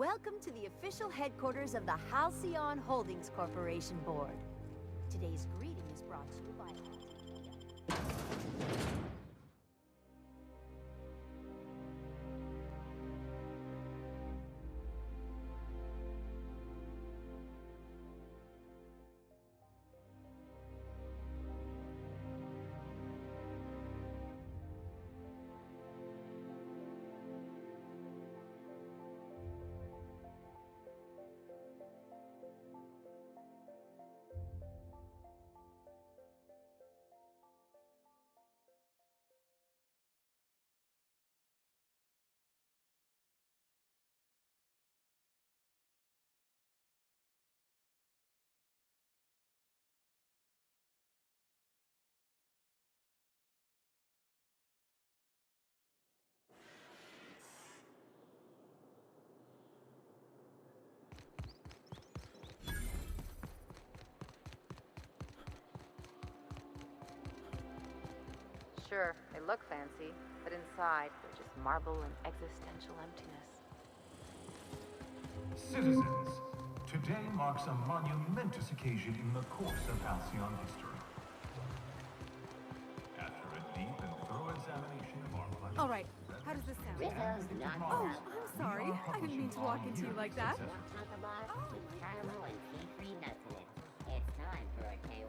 Welcome to the official headquarters of the Halcyon Holdings Corporation Board. Today's greeting is brought to you by... Sure, they look fancy, but inside, they're just marble and existential emptiness. Citizens, today marks a monumentous occasion in the course of Halcyon history. After a deep and thorough examination of our budget... All right, how does this sound? Oh, I'm sorry. I didn't mean to walk into you like that. Chocolate with caramel and tea-free nuts in it. It's time for a KYO.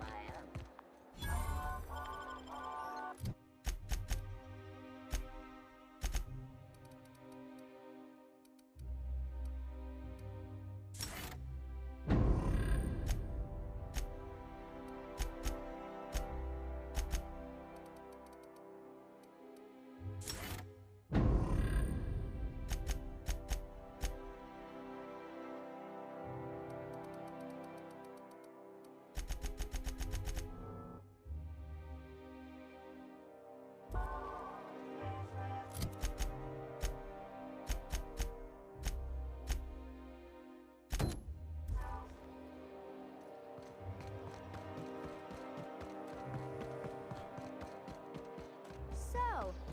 So,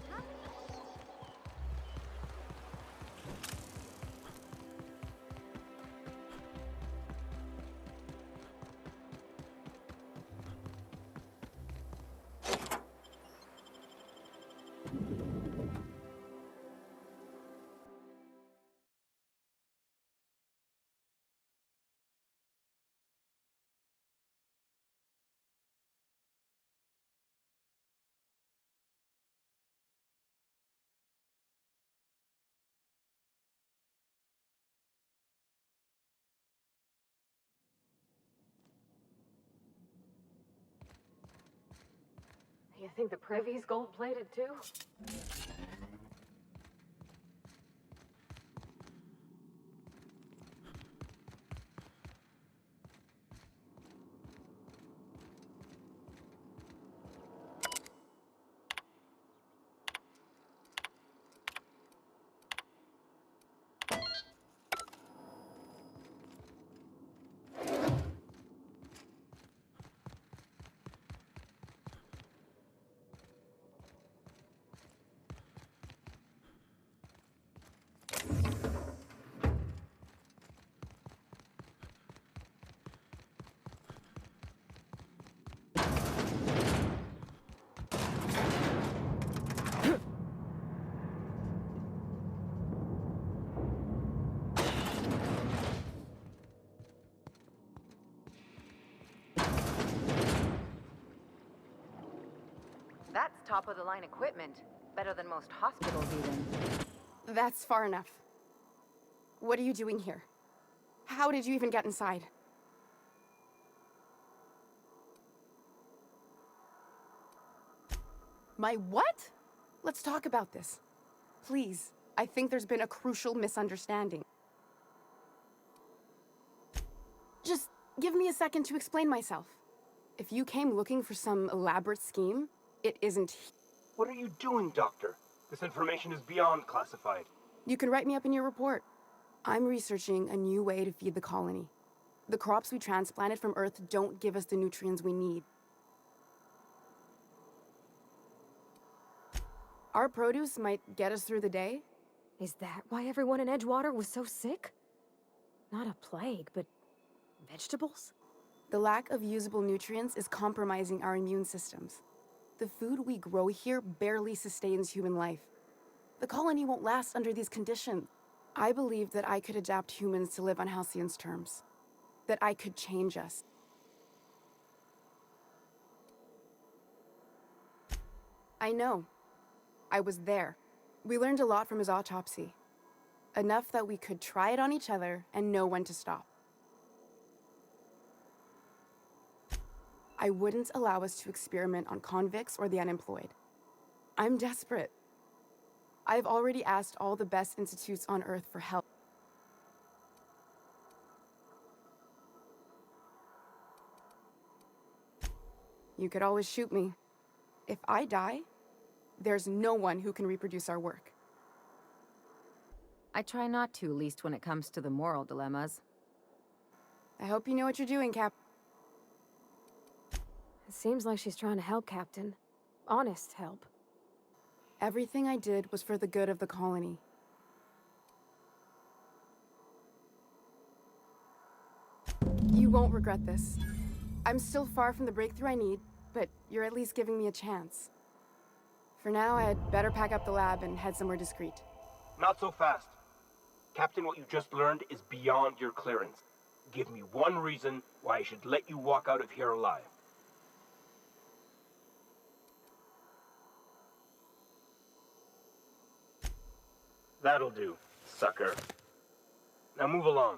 how... You think the privy's gold-plated too? That's top-of-the-line equipment. Better than most hospitals, even. That's far enough. What are you doing here? How did you even get inside? My what? Let's talk about this. Please, I think there's been a crucial misunderstanding. Just give me a second to explain myself. If you came looking for some elaborate scheme, it isn't. What are you doing, Doctor? This information is beyond classified. You can write me up in your report. I'm researching a new way to feed the colony. The crops we transplanted from Earth don't give us the nutrients we need. Our produce might get us through the day. Is that why everyone in Edgewater was so sick? Not a plague, but vegetables? The lack of usable nutrients is compromising our immune systems. The food we grow here barely sustains human life. The colony won't last under these conditions. I believed that I could adapt humans to live on Halcyon's terms. That I could change us. I know. I was there. We learned a lot from his autopsy. Enough that we could try it on each other and know when to stop. I wouldn't allow us to experiment on convicts or the unemployed. I'm desperate. I've already asked all the best institutes on Earth for help. You could always shoot me. If I die, there's no one who can reproduce our work. I try not to, least when it comes to the moral dilemmas. I hope you know what you're doing, Cap. It seems like she's trying to help, Captain. Honest help. Everything I did was for the good of the colony. You won't regret this. I'm still far from the breakthrough I need, but you're at least giving me a chance. For now, I'd better pack up the lab and head somewhere discreet. Not so fast. Captain, what you just learned is beyond your clearance. Give me one reason why I should let you walk out of here alive. That'll do, sucker. Now move along.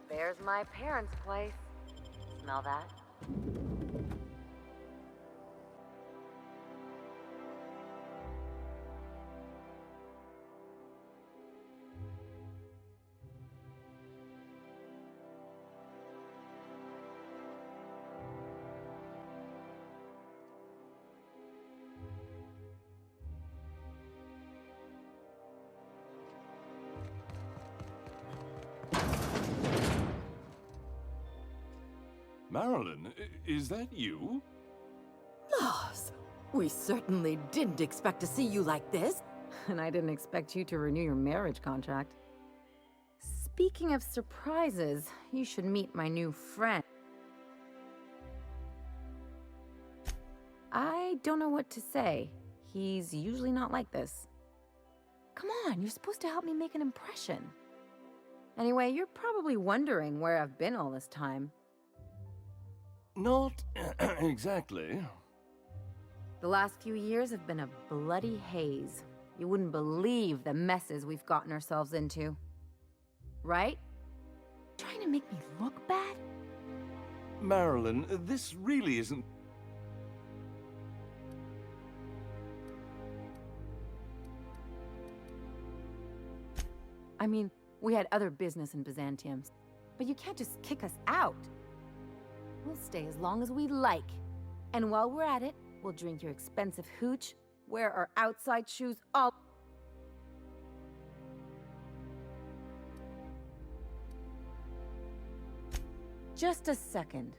There's my parents' place. Smell that? Marilyn, is that you? Lars, we certainly didn't expect to see you like this. And I didn't expect you to renew your marriage contract. Speaking of surprises, you should meet my new friend. I don't know what to say. He's usually not like this. Come on, you're supposed to help me make an impression. Anyway, you're probably wondering where I've been all this time. Not exactly. The last few years have been a bloody haze. You wouldn't believe the messes we've gotten ourselves into. Right? Trying to make me look bad? Marilyn, this really isn't... I mean, we had other business in Byzantium, but you can't just kick us out. We'll stay as long as we like. And while we're at it, we'll drink your expensive hooch, wear our outside shoes all... Just a second.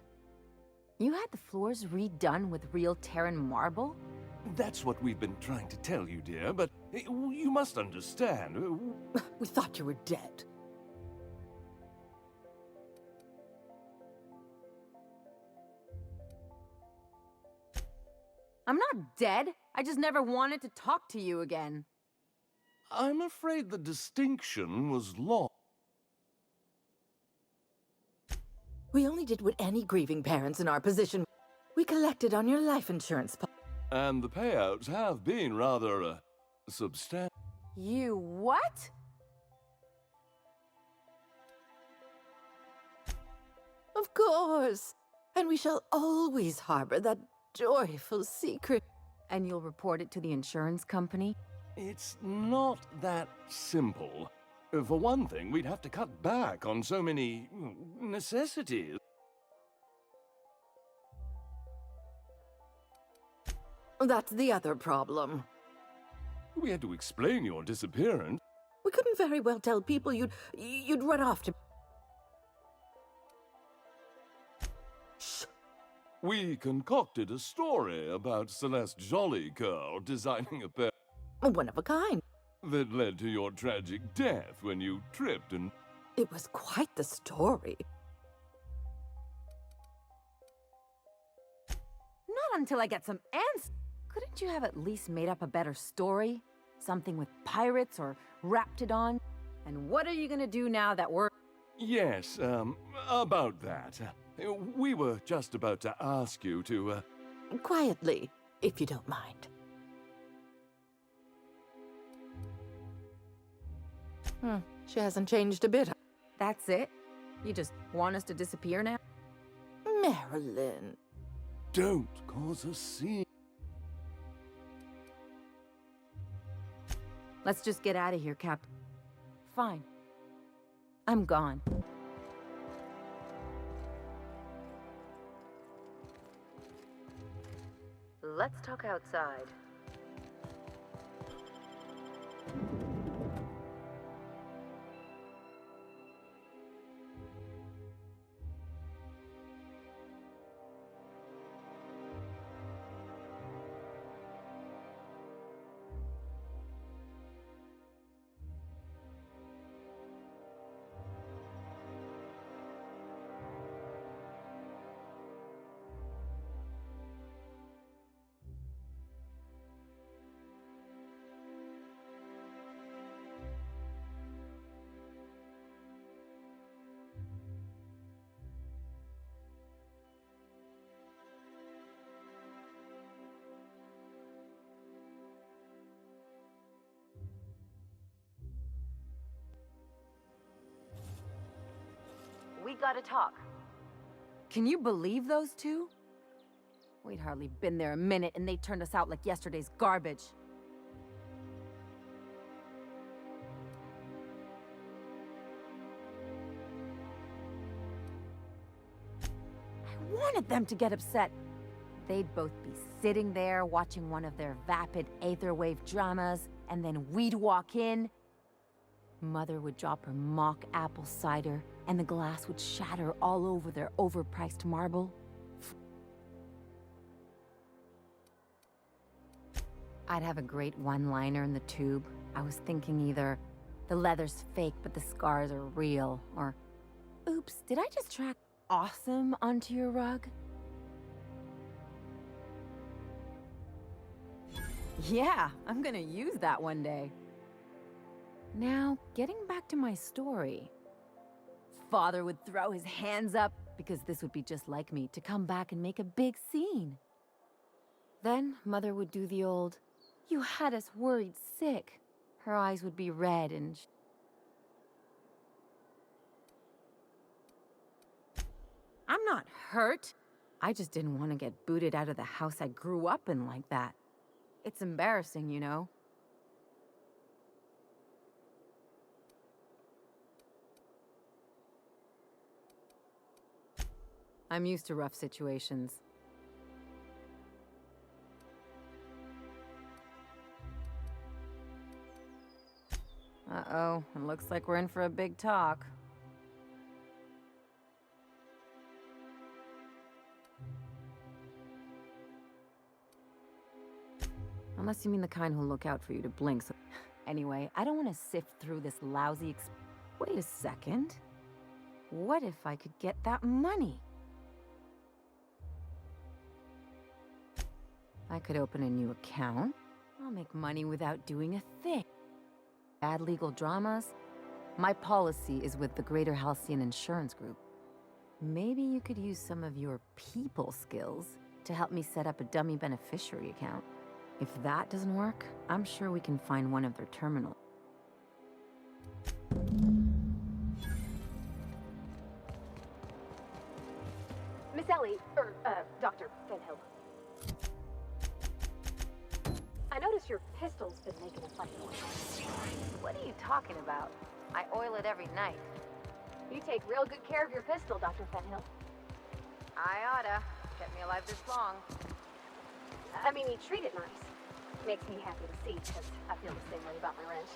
You had the floors redone with real Terran marble? That's what we've been trying to tell you, dear, but You must understand. We thought you were dead. I'm not dead. I just never wanted to talk to you again. I'm afraid the distinction was lost. We only did what any grieving parents in our position. We collected on your life insurance And the payouts have been rather, substantial. You what? Of course. And we shall always harbor that joyful secret. And you'll report it to the insurance company? It's not that simple. For one thing, we'd have to cut back on so many necessities. That's the other problem. We had to explain your disappearance. We couldn't very well tell people you'd run off to... Shh! We concocted a story about Celeste Jollycurl designing a pair One of a kind. that led to your tragic death when you tripped and... It was quite the story. Not until I get some answers. Couldn't you have at least made up a better story? Something with pirates or Raptidon? And what are you gonna do now that we're... Yes, about that. We were just about to ask you to, Quietly, if you don't mind. She hasn't changed a bit. That's it? You just want us to disappear now? Marilyn. Don't cause a scene. Let's just get out of here, Captain. Fine. I'm gone. Let's talk outside. We gotta talk. Can you believe those two? We'd hardly been there a minute and they turned us out like yesterday's garbage. I wanted them to get upset. They'd both be sitting there watching one of their vapid aetherwave dramas, and then we'd walk in. Mother would drop her mock apple cider, and the glass would shatter all over their overpriced marble. I'd have a great one-liner in the tube. I was thinking either, the leather's fake but the scars are real, or, oops, did I just track awesome onto your rug? Yeah, I'm gonna use that one day. Now, getting back to my story. Father would throw his hands up, because this would be just like me, to come back and make a big scene. Then, Mother would do the old, "You had us worried sick." Her eyes would be red and... I'm not hurt. I just didn't want to get booted out of the house I grew up in like that. It's embarrassing, you know? I'm used to rough situations. Uh-oh, it looks like we're in for a big talk. Unless you mean the kind who'll look out for you to blink so... Anyway, I don't want to sift through this lousy Wait a second. What if I could get that money? I could open a new account. I'll make money without doing a thing. Bad legal dramas? My policy is with the Greater Halcyon Insurance Group. Maybe you could use some of your people skills to help me set up a dummy beneficiary account. If that doesn't work, I'm sure we can find one of their terminals. Miss Ellie, Dr. Fenhill. I noticed your pistol's been making a funny noise. What are you talking about? I oil it every night. You take real good care of your pistol, Dr. Fenhill. I oughta. Kept me alive this long. I mean, you treat it nice. Makes me happy to see, because I feel the same way about my wrench.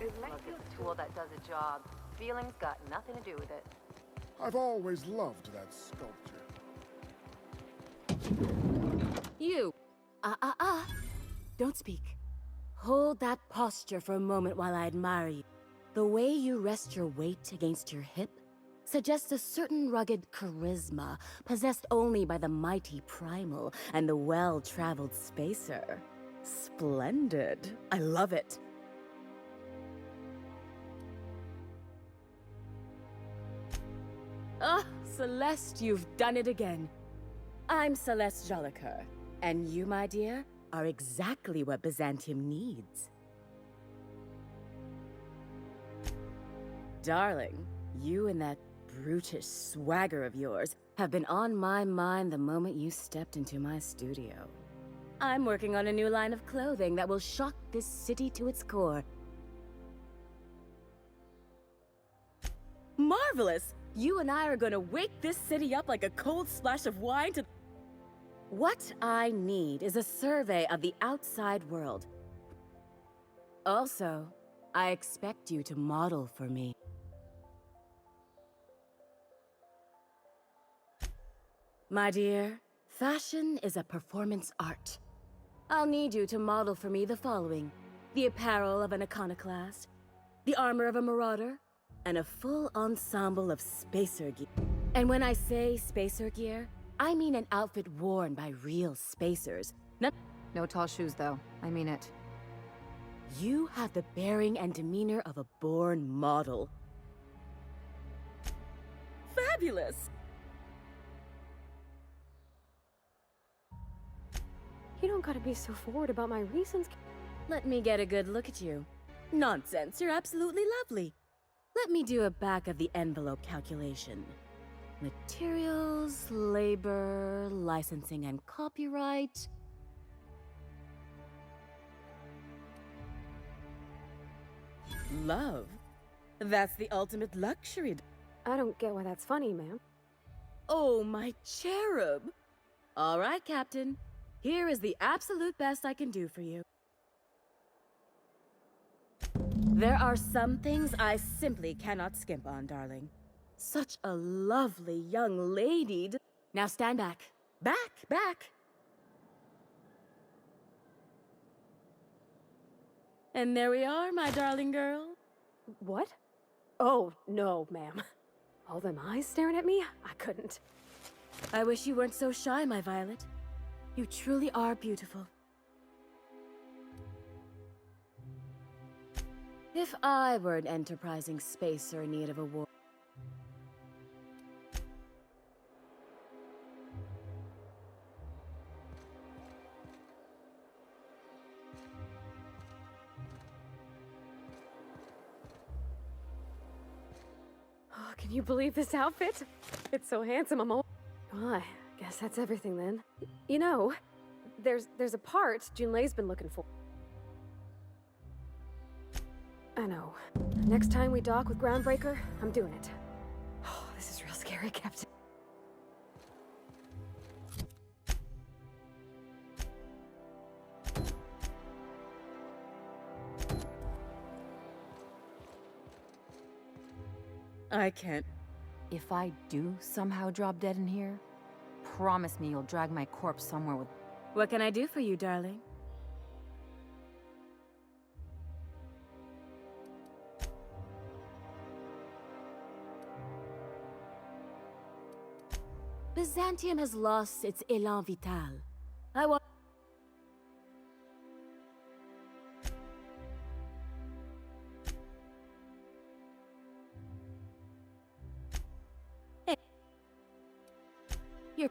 Look, it's a tool that does a job. Feelings got nothing to do with it. I've always loved that sculpture. You! Don't speak. Hold that posture for a moment while I admire you. The way you rest your weight against your hip suggests a certain rugged charisma possessed only by the mighty primal and the well-traveled spacer. Splendid. I love it. Ah, Celeste, you've done it again. I'm Celeste Jolicoeur, and you, my dear, are exactly what Byzantium needs. Darling, you and that brutish swagger of yours have been on my mind the moment you stepped into my studio. I'm working on a new line of clothing that will shock this city to its core. Marvelous! You and I are gonna wake this city up like a cold splash of wine to... What I need is a survey of the outside world. Also, I expect you to model for me. My dear, fashion is a performance art. I'll need you to model for me the following: the apparel of an iconoclast, the armor of a marauder, and a full ensemble of spacer gear. And when I say spacer gear, I mean an outfit worn by real spacers. No tall shoes, though. I mean it. You have the bearing and demeanor of a born model. Fabulous! You don't gotta be so forward about my reasons. Let me get a good look at you. Nonsense, you're absolutely lovely. Let me do a back-of-the-envelope calculation. Materials, labor, licensing and copyright. Love. That's the ultimate luxury. I don't get why that's funny, ma'am. Oh, my cherub. All right, Captain. Here is the absolute best I can do for you. There are some things I simply cannot skimp on, darling. Such a lovely young lady. Now stand back. Back! And there we are, my darling girl. What? Oh, no, ma'am. All them eyes staring at me? I couldn't. I wish you weren't so shy, my Violet. You truly are beautiful. If I were an enterprising spacer in need of a war... Oh, can you believe this outfit? It's so handsome, I'm all... Well, I guess that's everything then. You know, there's a part Junlei's been looking for. I know. Next time we dock with Groundbreaker, I'm doing it. Oh, this is real scary, Captain. I can't. If I do somehow drop dead in here, promise me you'll drag my corpse somewhere with... What can I do for you, darling? Byzantium has lost its élan vital. I want. You're.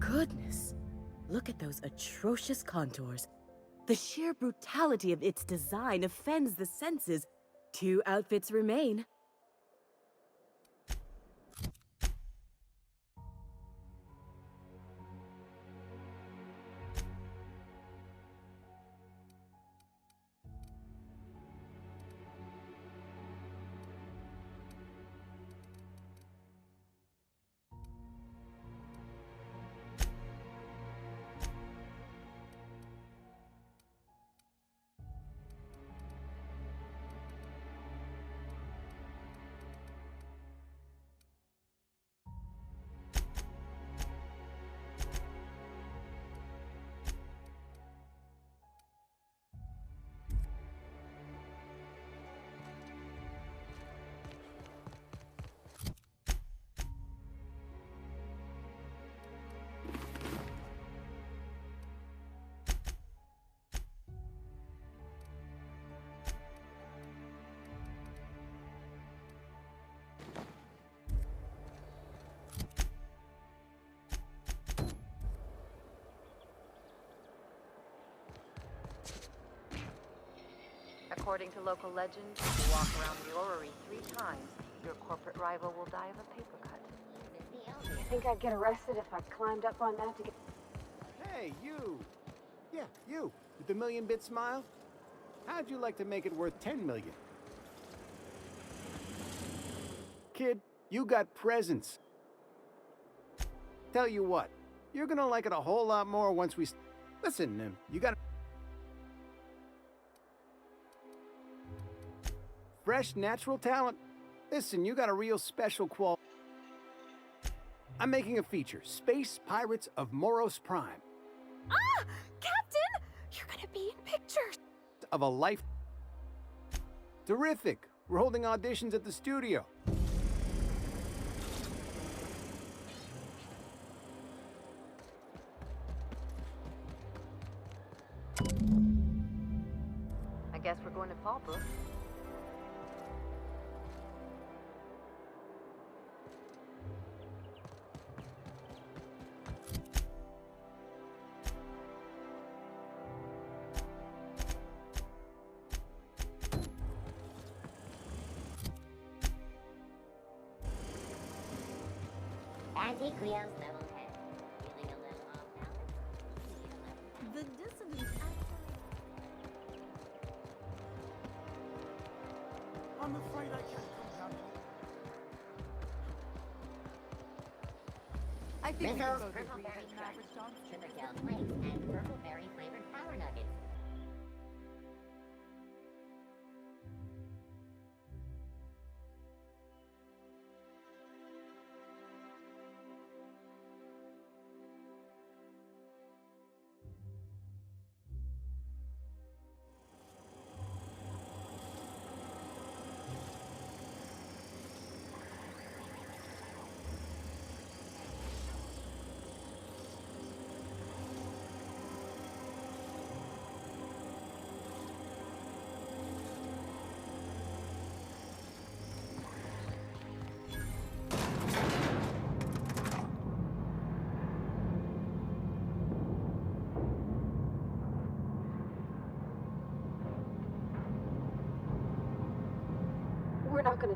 Goodness, look at those atrocious contours. The sheer brutality of its design offends the senses. 2 outfits remain. According to local legend, if you walk around the orrery 3 times, your corporate rival will die of a paper cut. I think I'd get arrested if I climbed up on that to get... Hey, you! Yeah, you, with the million-bit smile? How'd you like to make it worth 10 million? Kid, you got presents. Tell you what, you're gonna like it a whole lot more once we... Listen, you got... Fresh, natural talent? Listen, you got a real special quality. I'm making a feature, Space Pirates of Moros Prime. Ah! Captain! You're gonna be in pictures! Of a life... Terrific! We're holding auditions at the studio. I guess we're going to Fallbrook. Auntie Cleo's level head. Feeling a little off balance? The dissonance outside. I'm afraid I can't come down. I think we Little's can go to Purple Breed Berry and Crunch, Average Dog. Sugar Gel Flakes, and Purple Berry flavored Power Nuggets.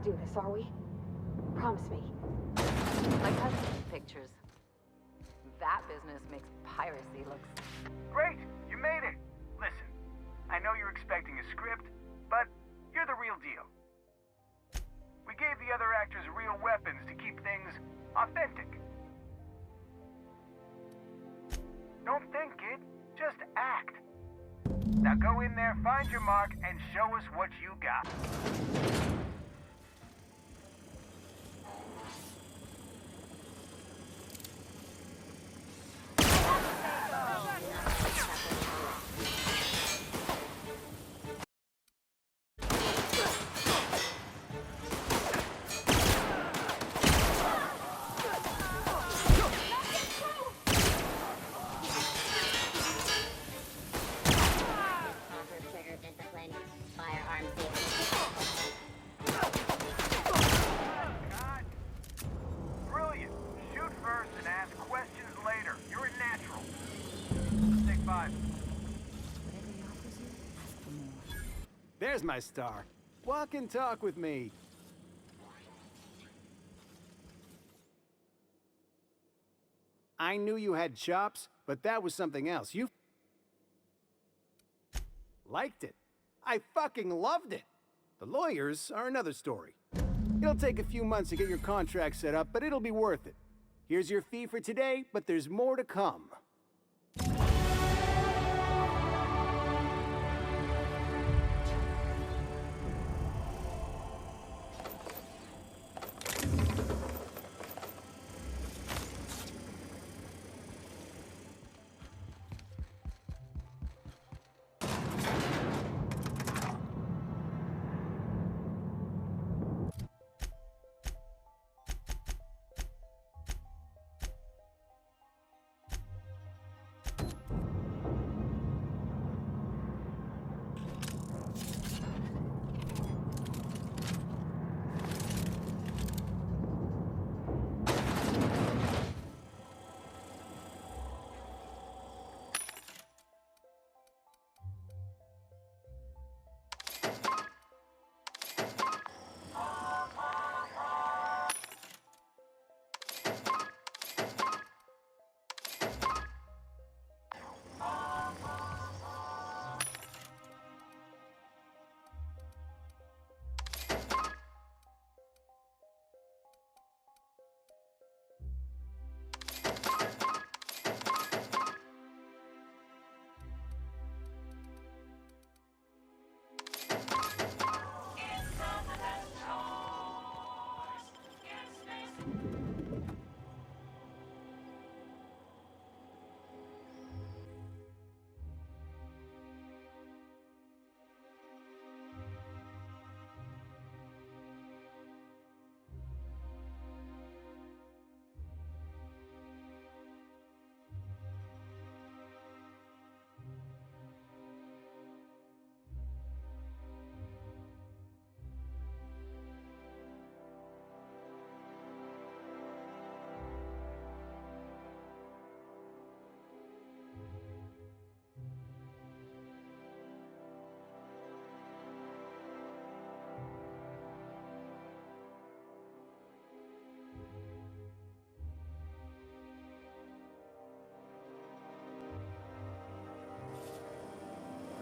do this, are we? Promise me. Like husband pictures. That business makes piracy look... Great! You made it! Listen, I know you're expecting a script, but you're the real deal. We gave the other actors real weapons to keep things authentic. Don't think, kid. Just act. Now go in there, find your mark, and show us what you got. There's my star. Walk and talk with me. I knew you had chops, but that was something else. You liked it. I fucking loved it. The lawyers are another story. It'll take a few months to get your contract set up, but it'll be worth it. Here's your fee for today, but there's more to come.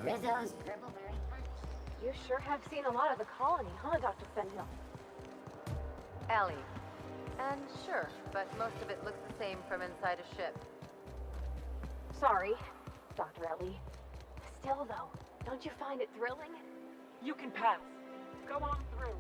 Rizzo's Purpleberry Punch. You sure have seen a lot of the colony, huh, Dr. Fenhill? Ellie. And sure, but most of it looks the same from inside a ship. Sorry, Dr. Ellie. Still, though, don't you find it thrilling? You can pass. Go on through.